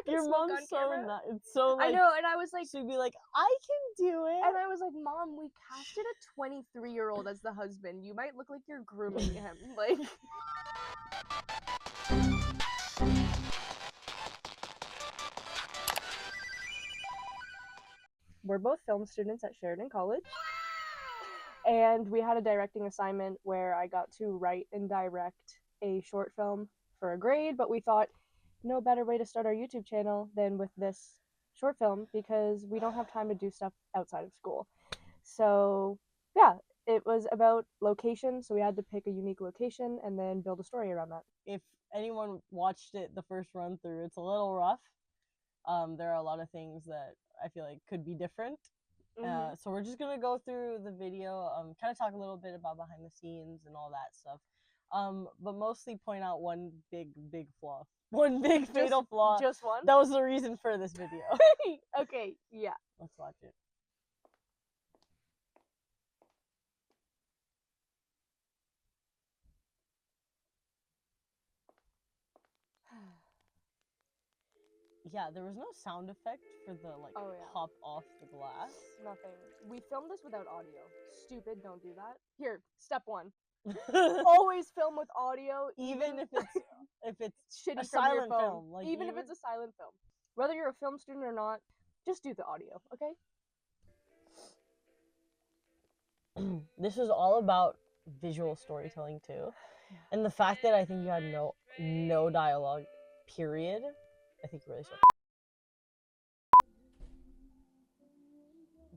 Your mom's so nuts. It's so like, I know, and I was like, she'd be like, I can do it. and I was like, Mom, we casted a 23-year-old as the husband. You might look like you're grooming him. Like, we're both film students at Sheridan College. And we had a directing assignment where I got to write and direct a short film for a grade, but we thought no better way to start our YouTube channel than with this short film because we don't have time to do stuff outside of school. So yeah, it was about location, so we had to pick a unique location and then build a story around that. If anyone watched it the first run through, it's a little rough. There are a lot of things that I feel like could be different. So we're just gonna go through the video, kind of talk a little bit about behind the scenes and all that stuff, but mostly point out one big flaw, one big fatal flaw. Just one? That was the reason for this video. Okay, yeah. Let's watch it. Yeah, there was no sound effect for the like pop off the glass. Nothing. We filmed this without audio. Stupid, don't do that. Here, step one. Always film with audio, even if it's shitty a from your silent phone. film. Like even if it's a silent film. Whether you're a film student or not, just do the audio, okay? This is all about visual storytelling too. And the fact that I think you had no dialogue, period, I think really sucks.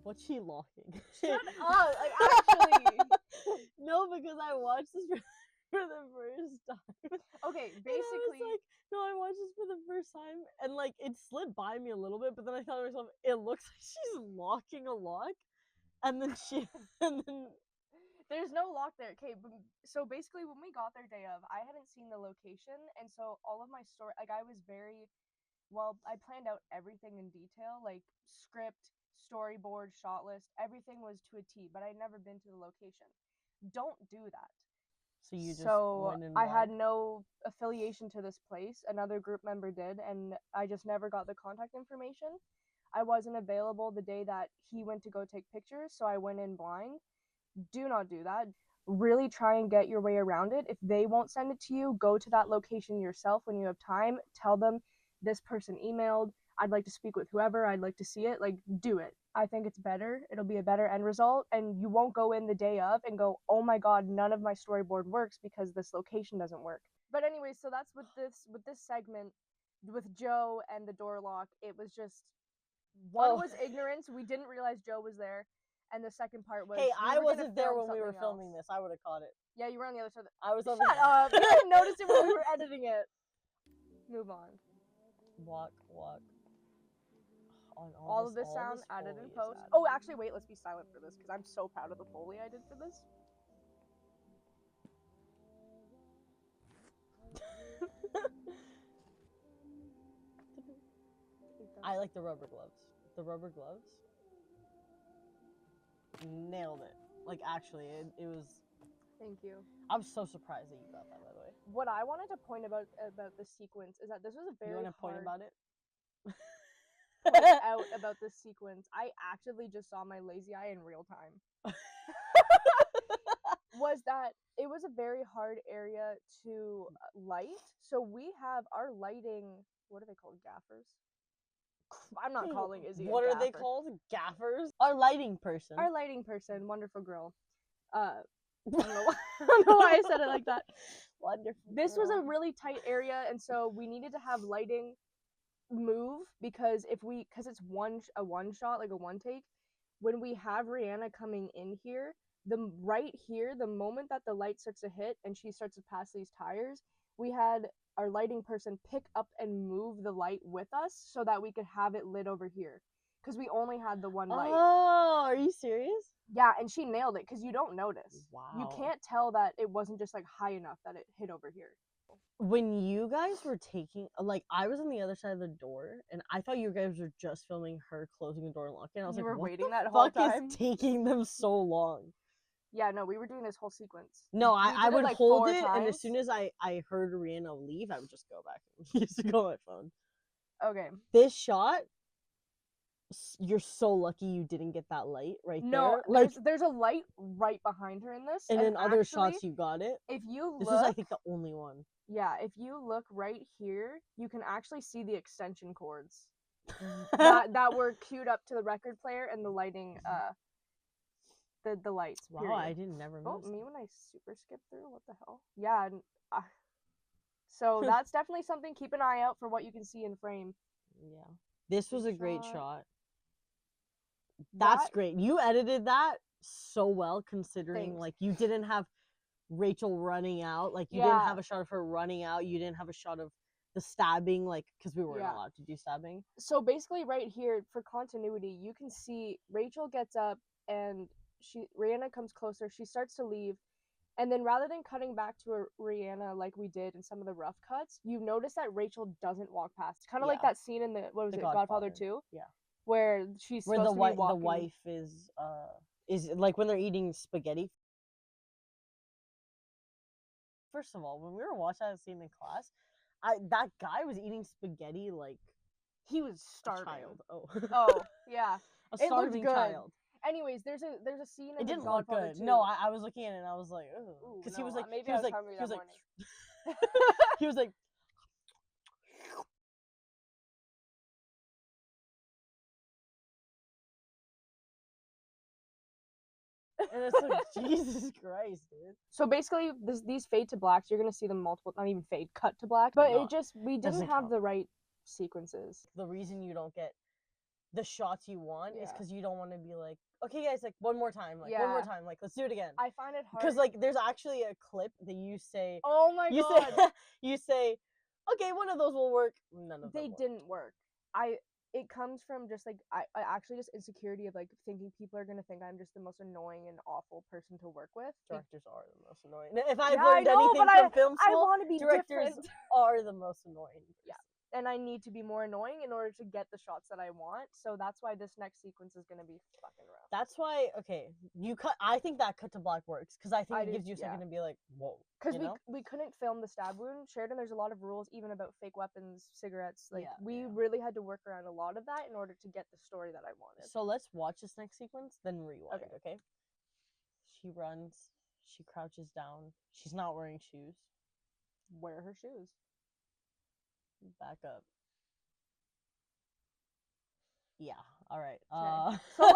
What's she locking? Shut up! Like, actually! No, because I watched this for the first time. Okay, basically... I watched this for the first time, and like, it slipped by me a little bit, but then I thought to myself, it looks like she's locking a lock, and then There's no lock there. Okay, so basically when we got there day of, I hadn't seen the location, and so all of my story, like I planned out everything in detail, like script, storyboard, shot list, everything was to a T, but I'd never been to the location. Don't do that. So you just went in I had no affiliation to this place. Another group member did, and I just never got the contact information. I wasn't available the day that he went to go take pictures, so I went in blind. Do not do that. Really try and get your way around it. If they won't send it to you, go to that location yourself when you have time. Tell them this person emailed. I'd like to speak with whoever. I'd like to see it. Like, do it. I think it's better. It'll be a better end result. And you won't go in the day of and go, oh my God, none of my storyboard works because this location doesn't work. But anyway, so that's with this segment with Joe and the door lock. It was just, one was ignorance. We didn't realize Joe was there. And the second part was, hey, I wasn't there when we were filming this. I would have caught it. Yeah, you were on the other side. I was on Shut up! You didn't notice it when we were editing it. Move on. Walk. All of this sound added in post. Oh, actually, wait. Let's be silent for this because I'm so proud of the Foley I did for this. I like the rubber gloves. The rubber gloves. Nailed it. Like, actually, it was... Thank you. I'm so surprised that you got that, by the way. What I wanted to point about the sequence is that this was a very You want to point about it? out about this sequence. I actively just saw my lazy eye in real time. Was that it was a very hard area to light. So we have our lighting, what are they called? Gaffers? I'm not calling Izzy What a are they gaffer. called? Gaffers? Our lighting person. Our lighting person, wonderful girl. I don't know why I said it like that. Wonderful. This was a really tight area, and so we needed to have lighting move because it's a one shot, like a one take. When we have Rihanna coming in here, the moment that the light starts to hit and she starts to pass these tires, we had our lighting person pick up and move the light with us so that we could have it lit over here because we only had the one light. Oh, are you serious? Yeah, and she nailed it because you don't notice. Wow. You can't tell that it wasn't just like high enough that it hit over here. When you guys were taking, like, I was on the other side of the door, and I thought you guys were just filming her closing the door and locking. I was you like, were what waiting the that whole fuck time? is taking them so long? Yeah, no, we were doing this whole sequence. No, I would like hold 4 it, times. and as soon as I heard Rihanna leave, I would just go back and use to go on my phone. Okay. This shot, you're so lucky you didn't get that light right No, there. Like, there's a light right behind her in this, and in other actually, shots you got it. if you This look, was, I think, the only one. yeah, if you look right here, you can actually see the extension cords that were queued up to the record player and the lighting, the lights. Wow, period. I didn't never Oh, notice. me when I super skip through. What the hell? Yeah. So that's definitely something. Keep an eye out for what you can see in frame. Yeah, this was a great shot. shot. That's That- great. You edited that so well, considering Thanks. like you didn't have Rachel running out. Like you didn't have a shot of her running out. You didn't have a shot of the stabbing, like because we weren't allowed to do stabbing. So basically, right here for continuity, you can see Rachel gets up and Rihanna comes closer. She starts to leave, and then rather than cutting back to Rihanna like we did in some of the rough cuts, you notice that Rachel doesn't walk past. Kind of like that scene in the Godfather 2? Yeah. Where she's where supposed to be walking. the wife is like when they're eating spaghetti. First of all, when we were watching that scene in class, that guy was eating spaghetti like he was starving. A child. Oh yeah, a starving child. Anyways, there's a scene. It didn't look good. 2. No, I was looking at it and I was like, because he was like, maybe he was like, hungry he was that like, morning. he was like. And it's like, Jesus Christ, dude. So basically, these fade to blacks, you're gonna see them multiple, not even fade, cut to black. But we didn't have the right sequences. The reason you don't get the shots you want is because you don't want to be like, okay, guys, like one more time, like one more time, like let's do it again. I find it hard because like there's actually a clip that you say, oh my god, you say, okay, one of those will work. None of them. They didn't work. It comes from just like I actually just insecurity of like thinking people are gonna think I'm just the most annoying and awful person to work with. Directors are the most annoying. If I've learned anything from film school, I want to be directors different. are the most annoying. Yeah, and I need to be more annoying in order to get the shots that I want. So that's why this next sequence is gonna be fucking rough. That's why I think that cut to black works because I think it gives you a second to be like, whoa. Because we couldn't film the stab wound. Sheridan, there's a lot of rules even about fake weapons, cigarettes. Like we really had to work around a lot of that in order to get the story that I wanted. So let's watch this next sequence, then rewind. Okay. She runs. She crouches down. She's not wearing shoes. Wear her shoes. Back up. Yeah. All right. So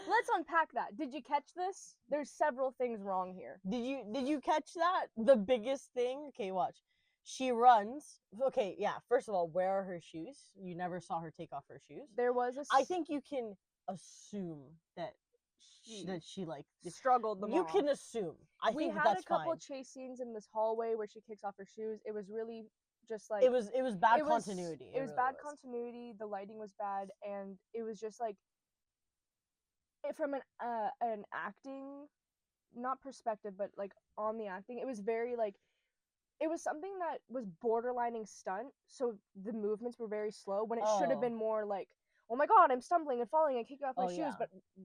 let's unpack that. Did you catch this? There's several things wrong here. Did you catch that? The biggest thing. Okay, watch. She runs. Okay, yeah. First of all, where are her shoes? You never saw her take off her shoes. There was I think you can assume that she like struggled them. You can assume. I think we had a couple chase scenes in this hallway where she kicks off her shoes. It was really just like it was bad continuity. It was bad continuity. The lighting was bad, and it was just like from an acting, not perspective, but like on the acting, it was very like it was something that was borderlining stunt. So the movements were very slow when it should have been more like, oh my god, I'm stumbling and falling and kicking off my shoes.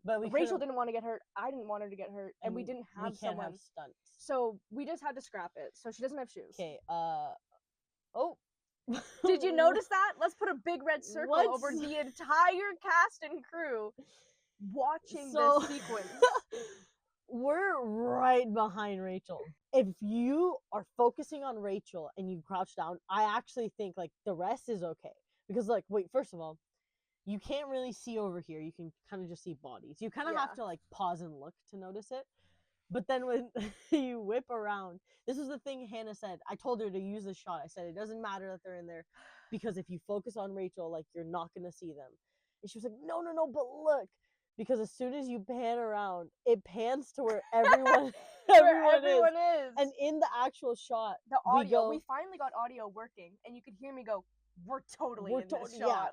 But Rachel didn't want to get hurt. I didn't want her to get hurt, and we didn't have someone. Have stunts. So we just had to scrap it. So she doesn't have shoes. Okay. Oh. Did you notice that? Let's put a big red circle over the entire cast and crew watching this sequence. We're right behind Rachel. If you are focusing on Rachel and you crouch down, I actually think like the rest is okay. Because like, wait, first of all, you can't really see over here. You can kind of just see bodies. You kind of have to like pause and look to notice it. But then when you whip around, this is the thing Hannah said. I told her to use this shot. I said, it doesn't matter that they're in there because if you focus on Rachel, like you're not going to see them. And she was like, no, but look. Because as soon as you pan around, it pans to where everyone, everyone is. And in the actual shot, the audio, we finally got audio working, and you could hear me go, we're totally in this shot. Yeah.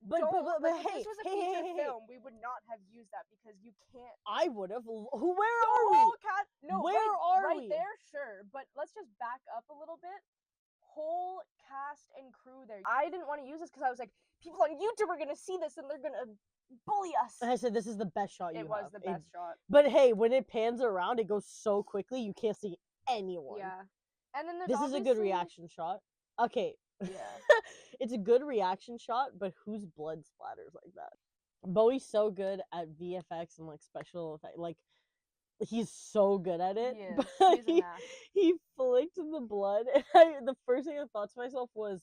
But if this was a feature film, we would not have used that because you can't. I would have. Where are we? Where are we? Right there, sure. But let's just back up a little bit. Whole cast and crew there. I didn't want to use this because I was like, people on YouTube are gonna see this and they're gonna bully us. And I said, this is the best shot you have. It was the best shot. But hey, when it pans around, it goes so quickly you can't see anyone. Yeah. And then this is a good reaction shot. Okay. Yeah. It's a good reaction shot, but whose blood splatters like that? Bowie's so good at VFX and like special effect. Like he's so good at it. He is. But He's a knack. he flicked the blood, and the first thing I thought to myself was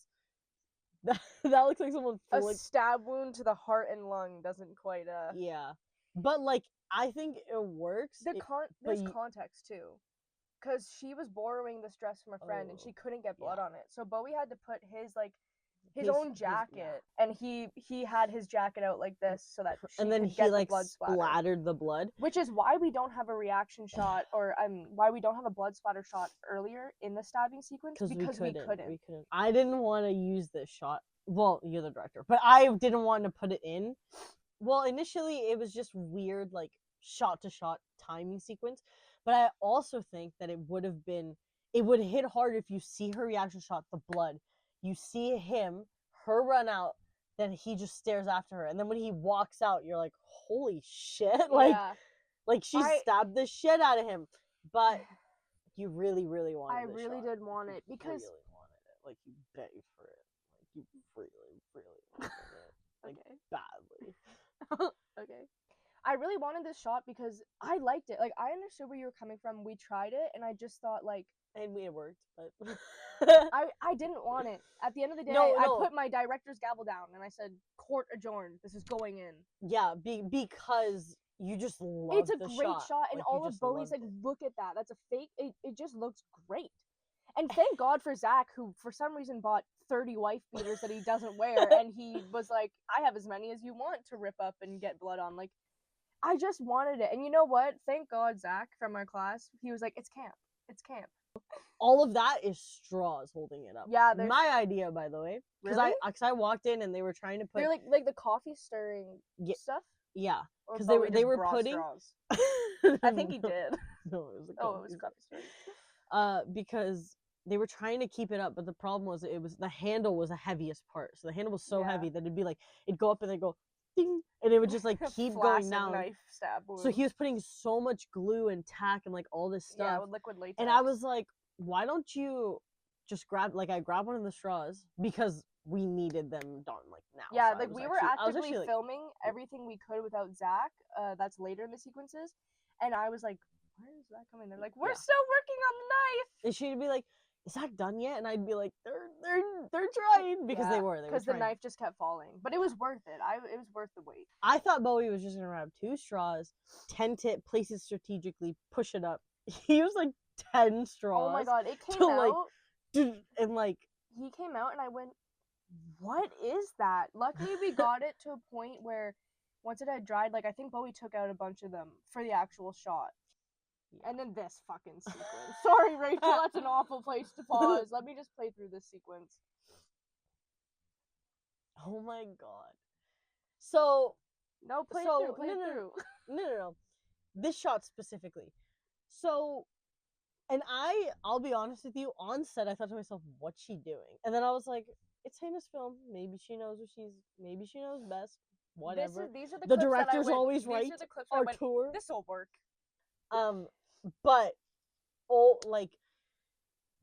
that looks like someone A flicked. stab wound to the heart and lung doesn't quite Yeah, but like I think it works. There's context too, because she was borrowing this dress from a friend and she couldn't get blood on it, so Bowie had to put his own jacket, and he had his jacket out like this so that she and then could he get like the blood splattered the blood, which is why we don't have a reaction shot or why we don't have a blood splatter shot earlier in the stabbing sequence because we couldn't. I didn't want to use this shot. Well, you're the director, but I didn't want to put it in. Well, initially it was just weird, like shot to shot timing sequence, but I also think that it would hit hard if you see her reaction shot, the blood, you see her run out, then he just stares after her, and then when he walks out, you're like, holy shit, like she stabbed the shit out of him. But you really wanted it. I really did want it because really wanted it. Like you begged for it. Like you really wanted it. Like badly. Okay. I really wanted this shot because I liked it. Like I understood where you were coming from. We tried it and I just thought like, and it worked, but I didn't want it. At the end of the day, No. I put my director's gavel down and I said, "Court adjourned. This is going in." Yeah, because you just love it's a the great shot, and like, all of Bowie's like, look at that. That's a fake. It just looks great. And thank God for Zach, who for some reason bought 30 wife beaters that he doesn't wear, and he was like, I have as many as you want to rip up and get blood on. Like, I just wanted it. And you know what? Thank God, Zach from our class, he was like, it's camp. It's camp. All of that is straws holding it up. Yeah, my idea, by the way, because really? I walked in and they were trying to put. They're like the coffee stirring stuff. Yeah, because they were putting. I think he did. No, it was it was coffee stirring. Because they were trying to keep it up, but the problem was the handle was the heaviest part. So the handle was so heavy that it'd be like it'd go up and then go ding, and it would just like keep going down. Knife stab wound. So he was putting so much glue and tack and like all this stuff. Yeah, with liquid latex. And I was like, why don't you just grab I grabbed one of the straws because we needed them done like now. Yeah, so like we were actively filming everything we could without Zach. That's later in the sequences, and I was like, where is Zach coming? They're like, we're still working on the knife. And she'd be like, is Zach done yet? And I'd be like, they're trying because they were because the knife just kept falling, but it was worth it. It was worth the wait. I thought Bowie was just gonna grab 2 straws, tent it, place it strategically, push it up. He used like 10 straws. Oh my god, it came out and like he came out and I went, what is that? Luckily we got it to a point where once it had dried, like I think Bowie took out a bunch of them for the actual shot. Yeah. And then this fucking sequence. Sorry, Rachel, that's an awful place to pause. Let me just play through this sequence. Oh my god. So play through. No. This shot specifically. So, and I'll be honest with you, on set I thought to myself, what's she doing? And then I was like, it's Hannah's film. Maybe she knows maybe she knows best. Whatever. These are the director's always right. These are the clips our tour. This'll work. But like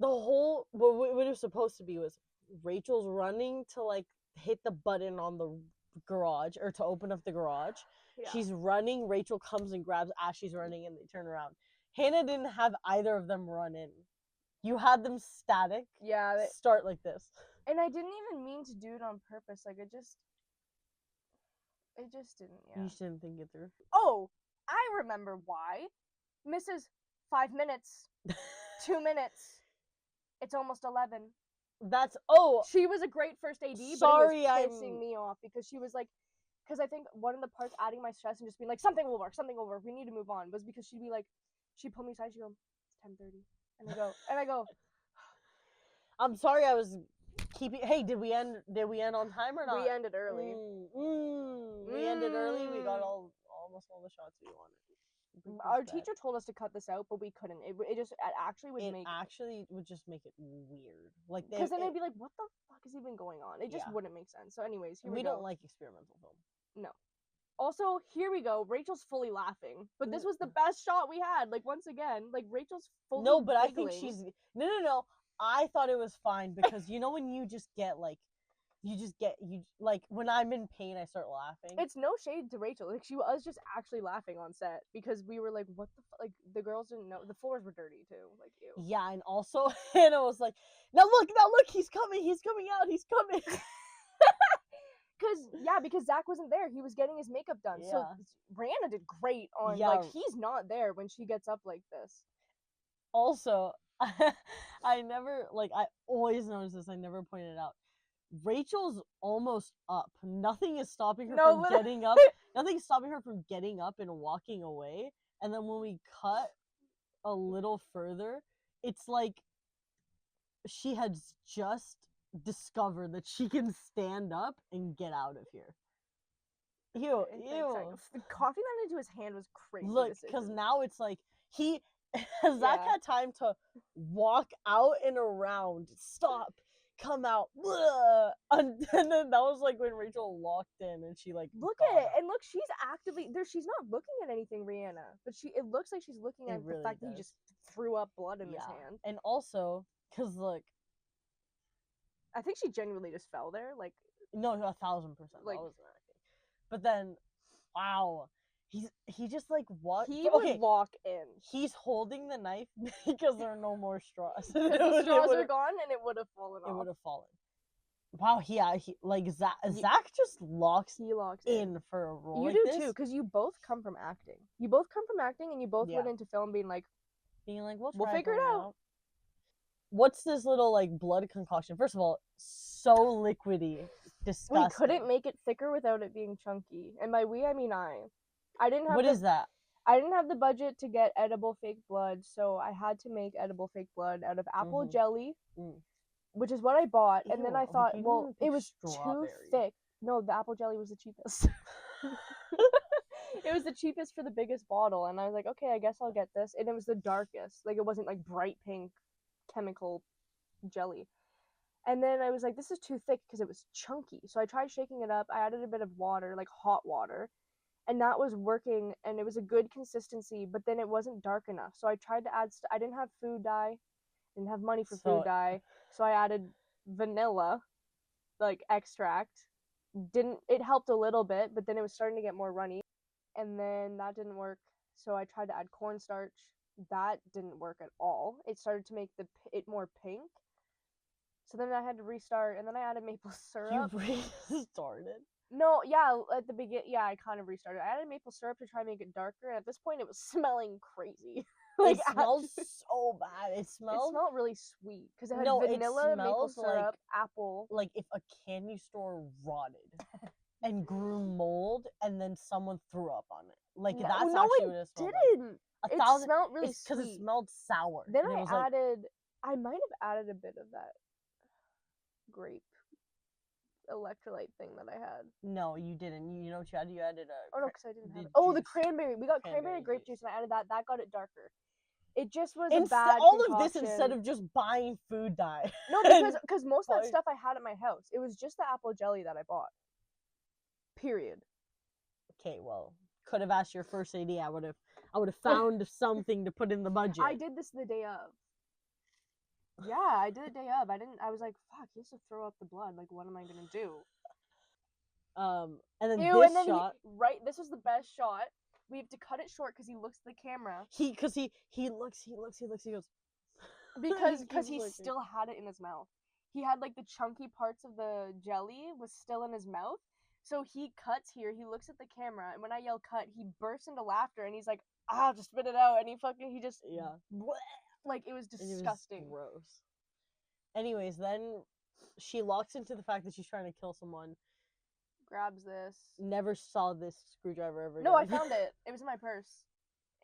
the whole what it was supposed to be was Rachel's running to like hit the button on the garage or to open up the garage. Yeah. She's running. Rachel comes and grabs as she's running, and they turn around. Hannah didn't have either of them run in. You had them static. Yeah. Start like this. And I didn't even mean to do it on purpose. Like it just didn't. Yeah. You just didn't think it through. Oh, I remember why. Mrs. 5 minutes, 2 minutes. It's almost 11. She was a great first AD, sorry, but it was pissing me off because she was like, because I think one of the parts adding my stress and just being like, something will work, we need to move on, was because she'd be like, she'd pull me aside, she'd go, it's 10:30, and I go, I'm sorry, I was keeping. Hey, did we end on time or not? We ended early. We ended early. We got almost all the shots we wanted. Our teacher told us to cut this out, but we couldn't. It actually would just make it weird. Like because then I'd be like, what the fuck is even going on? It just wouldn't make sense. So, anyways, here we go. We don't like experimental film. No. Also, here we go. Rachel's fully laughing, but this was the best shot we had. Like once again, like Rachel's fully. No, but giggling. I think she's no. I thought it was fine because you know when you just get like, you like when I'm in pain, I start laughing. It's no shade to Rachel. Like, she was just actually laughing on set because we were like, what the like, the girls didn't know. The floors were dirty too. Like, ew. Yeah, and also Hannah was like, now look, he's coming out, he's coming. Because Zach wasn't there. He was getting his makeup done. Yeah. So Rihanna did great on like, he's not there when she gets up like this. Also, I always notice this, I never pointed it out. Rachel's almost up. Nothing is stopping her from getting up. Nothing's stopping her from getting up and walking away. And then when we cut a little further, it's like she had just discovered that she can stand up and get out of here. Ew. The coffee that into his hand was crazy. Look, because now it's like Zach had time to walk out and around, stop, come out, and then that was like when Rachel walked in and she like look at it, and look, she's actively there. She's not looking at anything, Rihanna, but it looks like she's looking at the fact that he just threw up blood in his hand. And also, because look, I think she genuinely just fell there. Like, no, 1,000%. Like, that wasn't acting. But then, wow. He just like walked. He would walk in. He's holding the knife because there are no more straws. The straws are gone, and it would have fallen off. It would have fallen. Wow, he like Zach just locks in for a role. You like do this. too, because you both come from acting. You both come from acting, and you both went into film being like, we'll figure it out. What's this little like blood concoction? First of all, so liquidy, disgusting. We couldn't make it thicker without it being chunky, and by we I mean I didn't have. What is that? I didn't have the budget to get edible fake blood, so I had to make edible fake blood out of apple jelly, which is what I bought. And then I thought, well, it was too thick. No, the apple jelly was the cheapest. It was the cheapest for the biggest bottle, and I was like, okay, I guess I'll get this. And it was the darkest. Like, it wasn't like bright pink chemical jelly. And then I was like, this is too thick because it was chunky. So I tried shaking it up. I added a bit of water, like hot water. And that was working, and it was a good consistency, but then it wasn't dark enough. So I tried to add I didn't have food dye, didn't have money for food dye, so I added vanilla, like extract. It helped a little bit, but then it was starting to get more runny, and then that didn't work. So I tried to add cornstarch. That didn't work at all. It started to make it more pink. So then I had to restart, and then I added maple syrup. You restarted? No, yeah, at the beginning, I kind of restarted. I added maple syrup to try and make it darker, and at this point, it was smelling crazy. Like, it smelled so bad. It smelled really sweet because it had vanilla, maple syrup, apple. Like if a candy store rotted and grew mold, and then someone threw up on it. Like that's actually what it smelled like. It smelled really sweet because it smelled sour. Then I might have added a bit of that grape electrolyte thing that I had. No, you didn't. You know what you added? You added a... Oh, no, because I didn't have it. Oh, the cranberry. We got cranberry grape juice, and I added that. That got it darker. It just was a bad all concoction. of this instead of just buying food dye. No, because most of that stuff I had at my house. It was just the apple jelly that I bought. Period. Okay, well, could have asked your first AD. I would have found something to put in the budget. I did this the day of. Yeah, I did the day of. I was like, fuck, he has to throw up the blood. Like, what am I gonna do? And then shot. This was the best shot. We have to cut it short because he looks at the camera. He looks, he goes. Because he still had it in his mouth. He had like the chunky parts of the jelly was still in his mouth. So he cuts here, he looks at the camera, and when I yell cut, he bursts into laughter, and he's like, just spit it out, and he just like, it was disgusting. It was gross. Anyways, then she locks into the fact that she's trying to kill someone. Grabs this. Never saw this screwdriver ever. No, I found it. It was in my purse.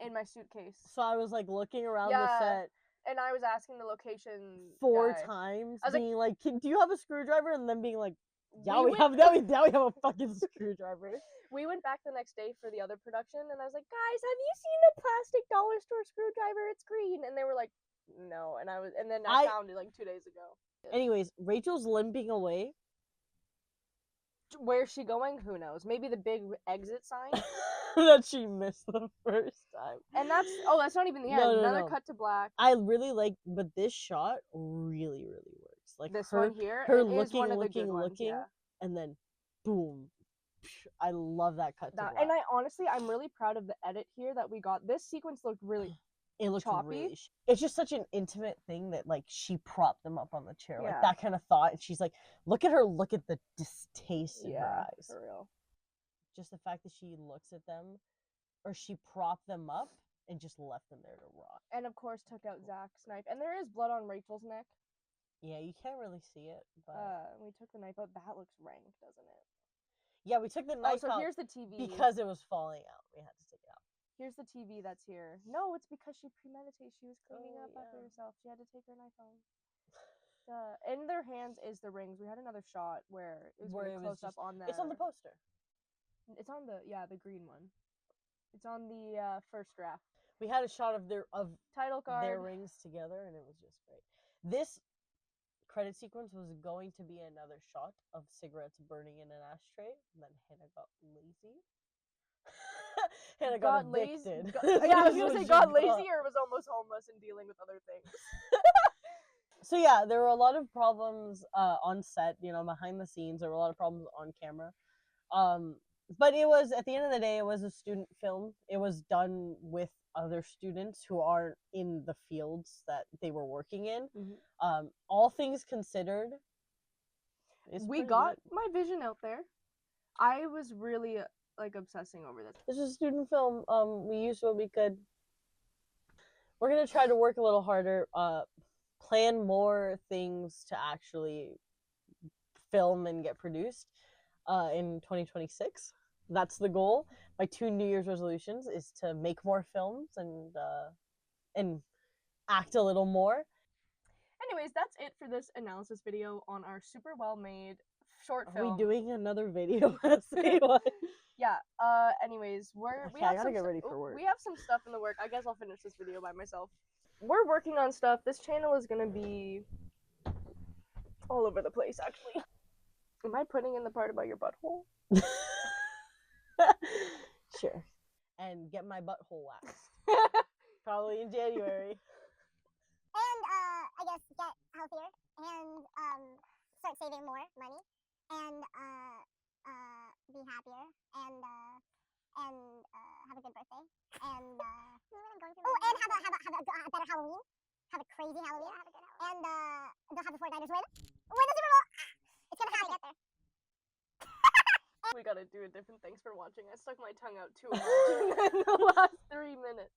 In my suitcase. So I was like looking around the set. And I was asking the location 4 times. I was being like, do you have a screwdriver? And then being like, now we have a fucking screwdriver. We went back the next day for the other production, and I was like, guys, have you seen a plastic dollar store screwdriver? It's green. And they were like, no. And then I found it like 2 days ago. Anyways, Rachel's limping away. Where's she going? Who knows? Maybe the big exit sign. that she missed the first time. And that's not even the end. Another cut to black. I really like, but this shot really works. Like this her, one here, her it looking, is one of the looking, good ones, looking, yeah. and then boom. I love that cut to black. And I'm really proud of the edit here that we got. This sequence looked really it looked choppy. Really it's just such an intimate thing that like she propped them up on the chair, Yeah. like that kind of thought, and she's like, look at her, look at the distaste in her eyes. For real. Just the fact that she looks at them, or she propped them up and just left them there to rot. And of course took out Zach's knife, and there is blood on Rachel's neck. Yeah, you can't really see it, but we took the knife out. That looks rank, doesn't it? Yeah, we took the knife out. Here's the TV. Because it was falling out. We had to take it out. Here's the TV that's here. No, it's because she premeditated. She was cleaning up after herself. She had to take her knife out. In their hands is the rings. We had another shot where it was close up on the... It's on the poster. It's on the green one. It's on the first draft. We had a shot of their title card, their rings together, and it was just great. This credit sequence was going to be another shot of cigarettes burning in an ashtray, and then Hannah got lazy. Hannah got addicted. I was gonna say got lazy or was almost homeless and dealing with other things. So yeah, there were a lot of problems on set, behind the scenes. There were a lot of problems on camera. But it was, at the end of the day, it was a student film. It was done with other students who aren't in the fields that they were working in. Mm-hmm. All things considered, we got my vision out there. I was really obsessing over this. This is a student film. We used what we could. We're gonna try to work a little harder. Plan more things to actually film and get produced in 2026. That's the goal. My 2 New Year's resolutions is to make more films and act a little more. Anyways, that's it for this analysis video on our super well made short film. Are we doing another video? Yeah. Anyways, I gotta get ready for work. We have some stuff in the work. I guess I'll finish this video by myself. We're working on stuff. This channel is gonna be all over the place, actually. Am I putting in the part about your butthole? Sure. And get my butthole waxed. Probably in January. And I guess get healthier and start saving more money and be happier and have a good birthday and and have a better Halloween. Have a crazy Halloween. Yeah, have a good Halloween. And they'll have the 49ers win the Super Bowl. It's gonna happen. Get there. We gotta do a different thanks for watching. I stuck my tongue out too much in the last 3 minutes.